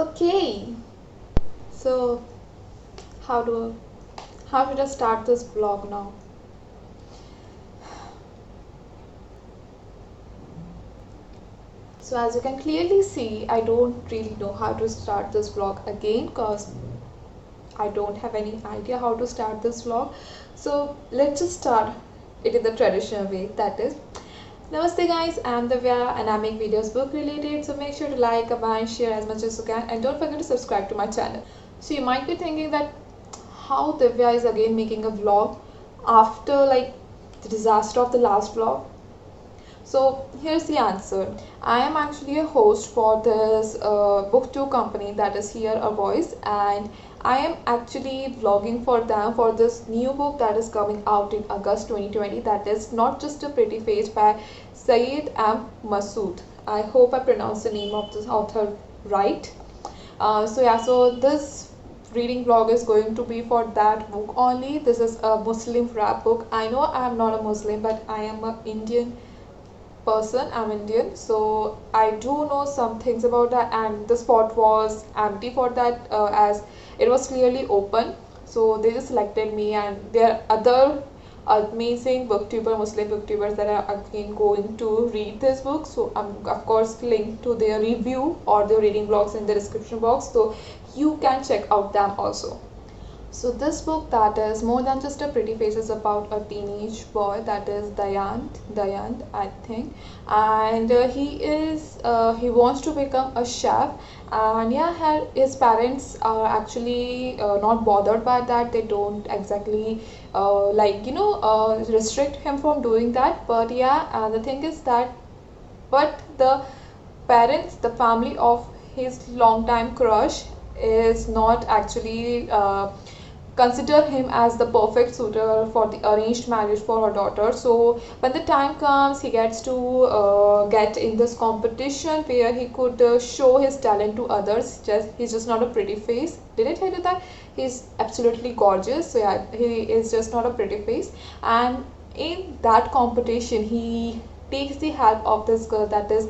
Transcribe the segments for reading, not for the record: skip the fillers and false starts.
Okay, so how do how should I start this vlog now? So as you can clearly see, I don't really know how to start this vlog again because I don't have any idea how to start this vlog. So let's just start it in the traditional way, that is. Namaste guys, I'm Divya and I make videos book related, so make sure to like, comment, share as much as you can, and don't forget to subscribe to my channel. So you might be thinking that how Divya is again making a vlog after like the disaster of the last vlog. So here's the answer. I am actually a host for this BookTube company, that is Hear a Voice, and I am actually vlogging for them for this new book that is coming out in August 2020, that is Not Just a Pretty Face by Syed M. Masood. I hope I pronounced the name of this author right. So this reading vlog is going to be for that book only. This is a Muslim rap book. I know I am not a Muslim, but I am an Indian person. I'm Indian, so I do know some things about that, and the spot was empty for that as it was clearly open. So they just selected me, and there are other amazing booktuber Muslim booktubers that are again going to read this book. So I'm of course link to their review or their reading blogs in the description box, so you can check out them also. So this book, that is More Than Just a Pretty Face, is about a teenage boy, that is Dayant I think, and he wants to become a chef, and yeah, his parents are actually not bothered by that. They don't exactly restrict him from doing that, but yeah, and the thing is that but the parents, the family of his longtime crush is not actually consider him as the perfect suitor for the arranged marriage for her daughter. So when the time comes, he gets to get in this competition where he could show his talent to others. He's just not a pretty face. Did I tell you that he's absolutely gorgeous? So yeah, he is just not a pretty face, and in that competition he takes the help of this girl, that is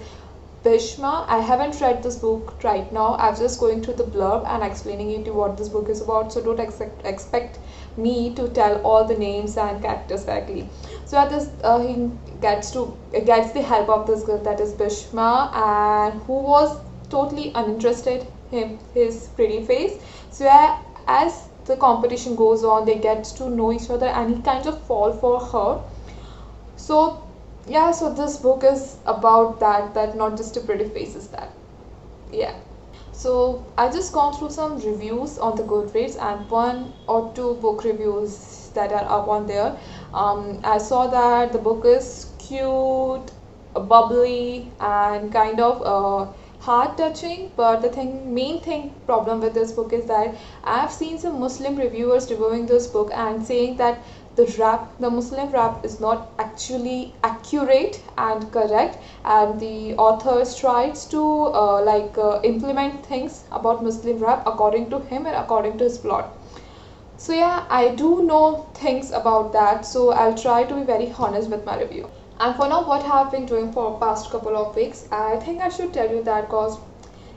Bhishma. I haven't read this book right now. I'm just going through the blurb and explaining it to what this book is about. So don't expect me to tell all the names and characters correctly. So at this, he gets the help of this girl, that is Bhishma, and who was totally uninterested in his pretty face. So as the competition goes on, they get to know each other, and he kind of fall for her. So yeah, so this book is about that not just a pretty face, is that. Yeah, so I just gone through some reviews on the Goodreads and one or two book reviews that are up on there. I saw that the book is cute, bubbly, and kind of heart touching, but the main thing problem with this book is that I've seen some Muslim reviewers reviewing this book and saying that the Muslim rap is not actually accurate and correct, and the author tries to implement things about Muslim rap according to him and according to his plot. So yeah, I do know things about that, so I'll try to be very honest with my review. And for now, what I've been doing for past couple of weeks, I think I should tell you that, because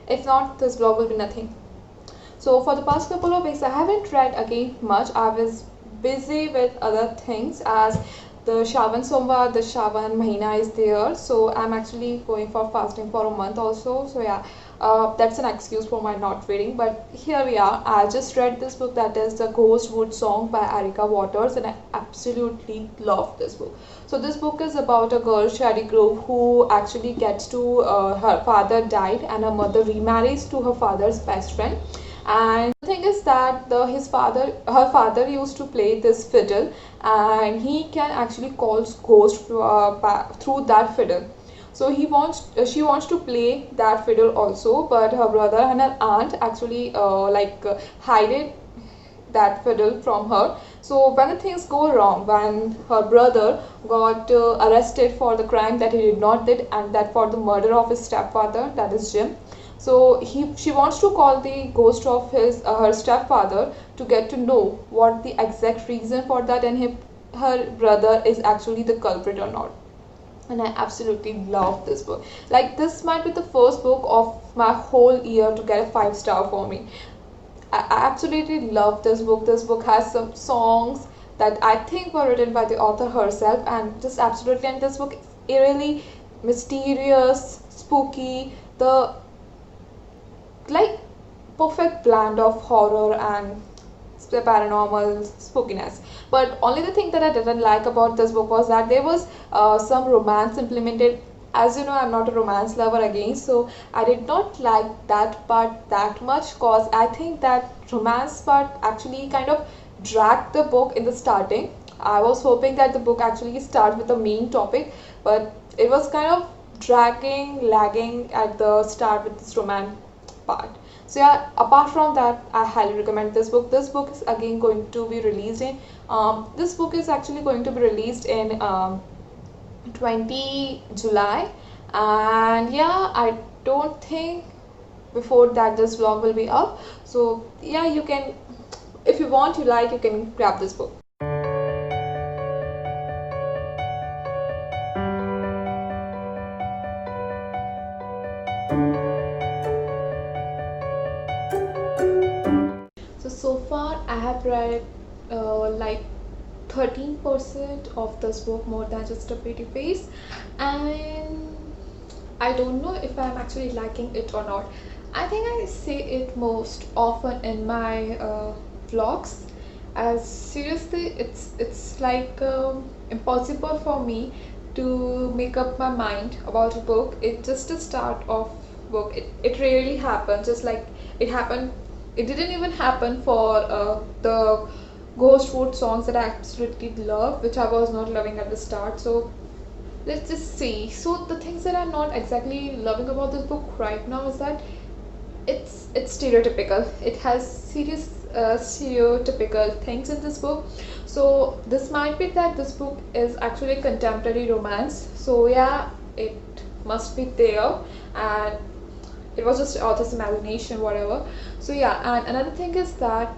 if not, this vlog will be nothing. So for the past couple of weeks, I haven't read again much. I was busy with other things, as the Shravan Somvar, the Shravan Mahina is there. So I'm actually going for fasting for a month also. So yeah, that's an excuse for my not reading. But here we are. I just read this book, that is The Ghostwood Song by Erica Waters, and I absolutely love this book. So this book is about a girl, Shady Grove, who actually gets to her father died and her mother remarries to her father's best friend. And the thing is that her father used to play this fiddle, and he can actually call ghosts through that fiddle. So she wants to play that fiddle also, but her brother and her aunt actually hide that fiddle from her. So when the things go wrong, when her brother got arrested for the crime that he did not did, and that for the murder of his stepfather, that is Jim. So she wants to call the ghost of her stepfather to get to know what the exact reason for that, and if her brother is actually the culprit or not. and I absolutely love this book. Like, this might be the first book of my whole year to get a 5 star for me. I absolutely love this book. This book has some songs that I think were written by the author herself, and just absolutely. And this book is eerily mysterious, spooky, the like perfect blend of horror and the paranormal spookiness. But only the thing that I didn't like about this book was that there was some romance implemented. As you know, I'm not a romance lover again, so I did not like that part that much, because I think that romance part actually kind of dragged the book in the starting. I was hoping that the book actually starts with the main topic, but it was kind of dragging, lagging at the start with this romance part. So yeah, apart from that, I highly recommend this book. This book is again going to be released in this book is actually going to be released in 20 July, and yeah, I don't think before that this vlog will be up. So yeah, you can, if you want, you can grab this book. So far I have read like 13% of this book, more than just a pretty face, and I don't know if I'm actually liking it or not. I think I say it most often in my vlogs, as seriously it's like impossible for me to make up my mind about a book. It's just a start of book. It rarely happens, just like it happened. It didn't even happen for the ghost food songs that I absolutely love, which I was not loving at the start. So let's just see. So the things that I'm not exactly loving about this book right now is that it's stereotypical. It has serious stereotypical things in this book. So this might be that this book is actually contemporary romance. So yeah, it must be there, and it was just author's imagination, whatever. So yeah, and another thing is that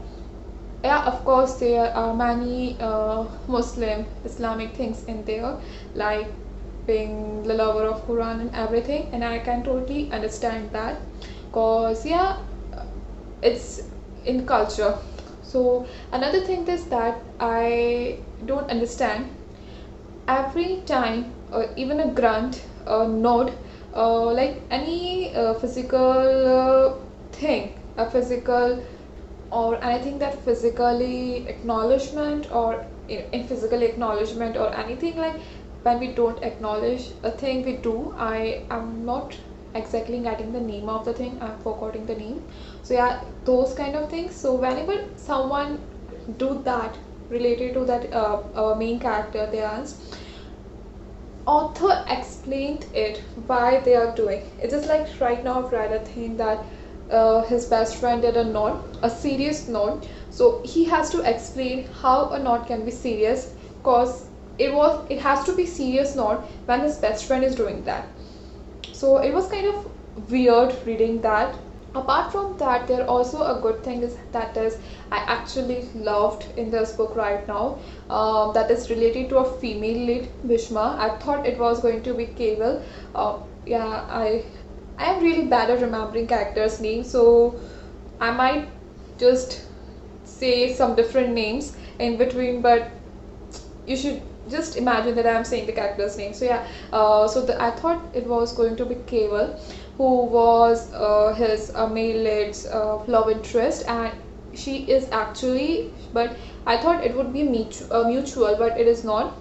yeah, of course there are many Muslim Islamic things in there, like being the lover of Quran and everything, and I can totally understand that, cause yeah, it's in culture. So another thing is that I don't understand, every time even a grunt, a nod, like any physical thing, a physical, or anything that physically acknowledgement, or in physical acknowledgement, or anything like when we don't acknowledge a thing we do. I am not exactly getting the name of the thing, I'm forgetting the name. So yeah, those kind of things. So whenever someone do that related to that main character, theirs, author explained it why they are doing. It's just like right now I've read a thing that his best friend did a knot, a serious knot. So he has to explain how a knot can be serious, because it has to be serious knot when his best friend is doing that. So it was kind of weird reading that. Apart from that, there also a good thing is that is I actually loved in this book right now, that is related to a female lead, Bhishma. I thought it was going to be Cable. Yeah, I am really bad at remembering characters names, so I might just say some different names in between, but you should just imagine that I'm saying the character's name. So yeah, I thought it was going to be Cable, who was his male lead's love interest, and she is actually, but I thought it would be mutual, but it is not.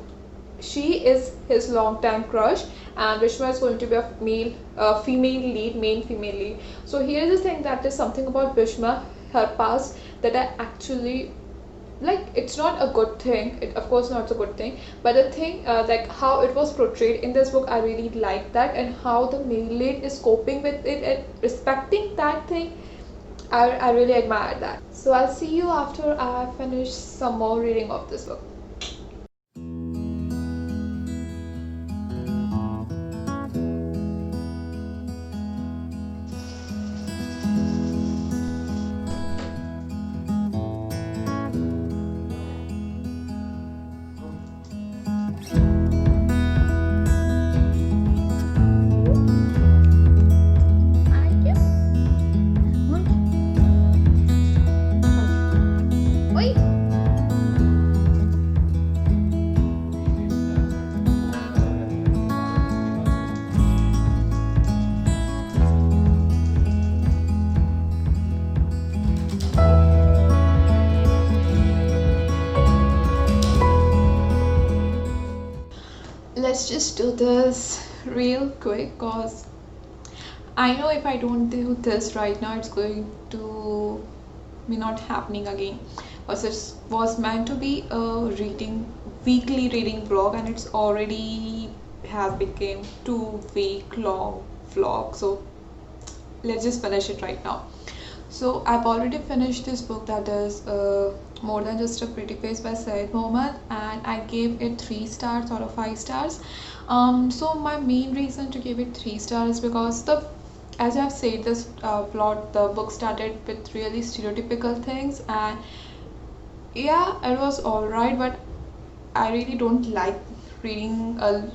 She is his long-time crush, and Vishma is going to be a female lead, main female lead. So here is the thing, that is something about Vishma, her past, that I actually like. It's not a good thing, of course not a good thing, but the thing, like how it was portrayed in this book, I really like that, and how the male lead is coping with it and respecting that thing. I really admire that. So I'll see you after I finish some more reading of this book. let's just do this real quick, cause I know if I don't do this right now, it's going to be not happening again. Because it was meant to be a weekly reading vlog, and it's already has become 2 week long vlog. So let's just finish it right now. So I've already finished this book, that is More Than Just a Pretty Face by Syed Mohammed, and I gave it 3 stars out of 5 stars. So my main reason to give it 3 stars is because as I've said, this the book started with really stereotypical things, and yeah, it was alright, but I really don't like reading a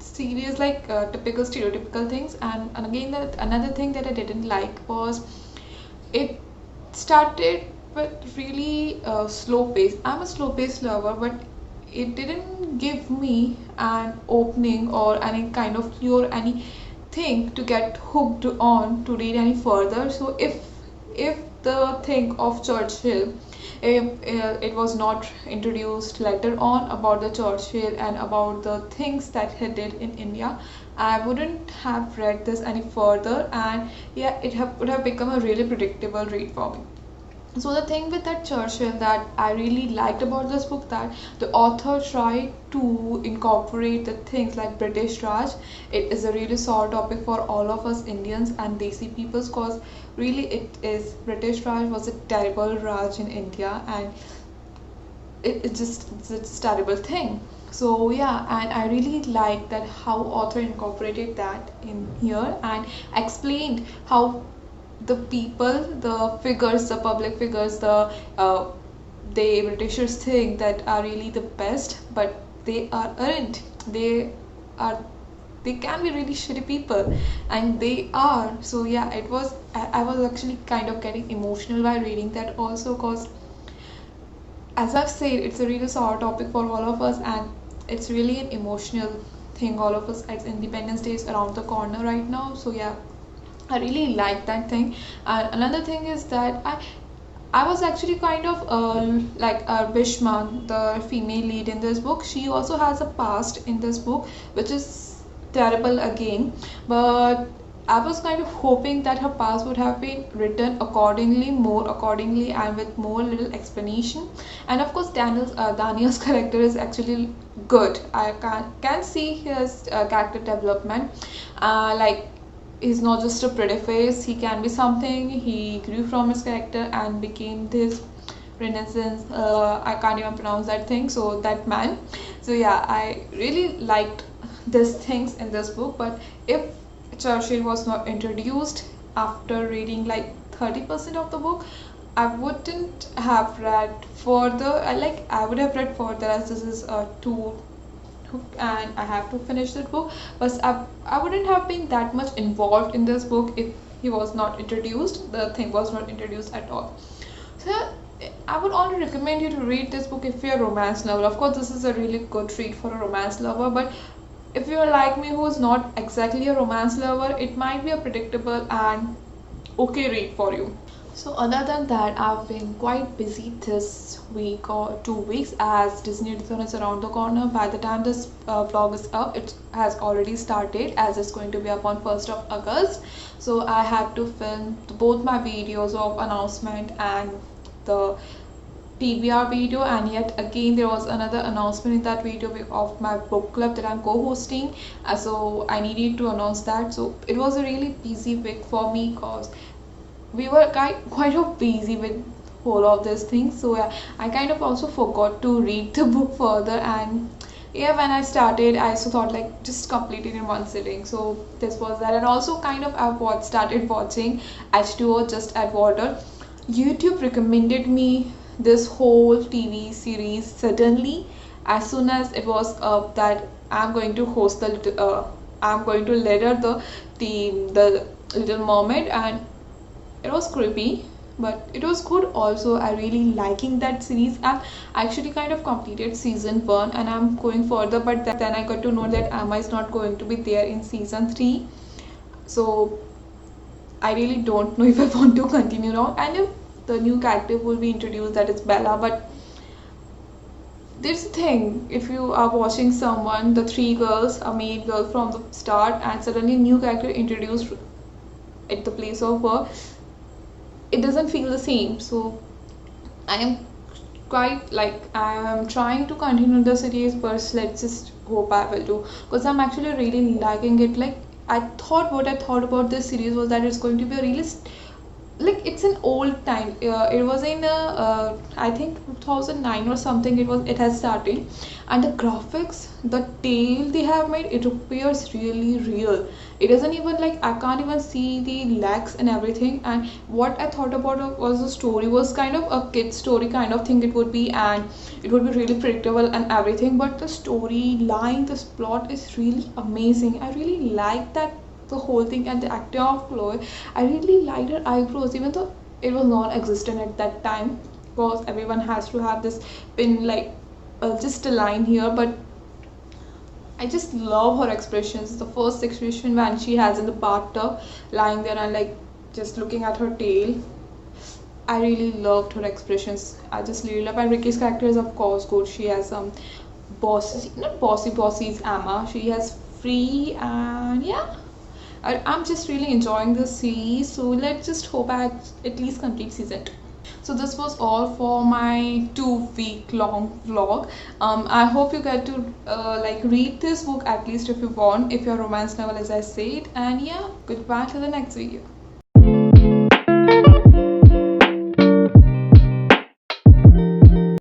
series like typical stereotypical things. And again, another thing that I didn't like was it started with really slow pace. I'm a slow pace lover, but it didn't give me an opening or any kind of clue or anything to get hooked on to read any further. So if the thing of Churchill, if it was not introduced later on about the Churchill and about the things that he did in India, I wouldn't have read this any further, and yeah, would have become a really predictable read for me. So the thing with that Churchill that I really liked about this book, that the author tried to incorporate the things like British Raj. It is a really sore topic for all of us Indians and Desi peoples, cause really it is, British Raj was a terrible Raj in India, and it's a terrible thing. So yeah, and I really like that how author incorporated that in here and explained how the people, the figures, the public figures, the Britishers think that are really the best, but they aren't. Are they can be really shitty people, and they are. So yeah, I was actually kind of getting emotional while reading that also, cause as I've said, it's a really sore topic for all of us, and it's really an emotional thing. All of us, as Independence Day is around the corner right now. So yeah, I really like that thing. And another thing is that I was actually kind of like Bhishma, the female lead in this book. She also has a past in this book, which is terrible again. But I was kind of hoping that her past would have been written accordingly, more accordingly, and with more little explanation. And of course, Daniel's character is actually good. I can see his character development. Like, he's not just a pretty face, he can be something. He grew from his character and became this renaissance, I can't even pronounce that thing, so that man. So yeah, I really liked these things in this book. But if Churchill was not introduced after reading like 30% of the book, I wouldn't have read further. I would have read further, as this is a two and I have to finish that book. But I wouldn't have been that much involved in this book if he was not introduced, the thing was not introduced at all. So I would only recommend you to read this book if you're a romance lover. Of course, this is a really good read for a romance lover, but if you're like me, who is not exactly a romance lover, it might be a predictable and okay read for you. So other than that, I've been quite busy this week or 2 weeks, as Disney-a-thon is around the corner. By the time this vlog is up, it has already started, as it's going to be up on 1st of August. So I have to film both my videos of announcement and the TBR video, and yet again there was another announcement in that video of my book club that I'm co-hosting. So I needed to announce that. So it was a really busy week for me, because we were quite of busy with all of these things. So yeah, I kind of also forgot to read the book further, and yeah, when I started, I also thought like just complete it in one sitting. So this was that. And also kind of I started watching H2O, Just Add Water. YouTube recommended me this whole TV series suddenly as soon as it was up that I'm going to host I'm going to leader the team, the Little Mermaid, and it was creepy, but it was good also. I really liking that series. I actually kind of completed season 1 and I'm going further, but then I got to know that Amma is not going to be there in season 3. So I really don't know if I want to continue now, and if the new character will be introduced, that is Bella. But There's a thing, if you are watching someone, the three girls, a main girl from the start, and suddenly new character introduced at the place of her, it doesn't feel the same. So I am quite like, I am trying to continue the series, but let's just hope I will do, because I'm actually really liking it. Like, I thought what I thought about this series was that it's going to be a really like, it's an old time. It was in I think 2009 or something. It has started, and the graphics, the tale they have made, it appears really real. It doesn't even, like, I can't even see the legs and everything. And what I thought about it was the story was kind of a kid story kind of thing it would be, and it would be really predictable and everything. But the storyline, this plot is really amazing. I really like that, the whole thing, and the acting of Chloe. I really liked her eyebrows, even though it was non-existent at that time, because everyone has to have this pin, like, just a line here. But I just love her expressions. The first expression when she has in the bathtub, lying there and, like, just looking at her tail. I really loved her expressions. I just really love. And Ricky's character is of course good. She has some bossy, not bossy is Emma. She has free, and yeah, I'm just really enjoying this series. So let's just hope I at least complete season 2. So this was all for my 2 week long vlog. I hope you get to like, read this book at least if you want, if you're a romance novel, as I said. And yeah, goodbye to the next video.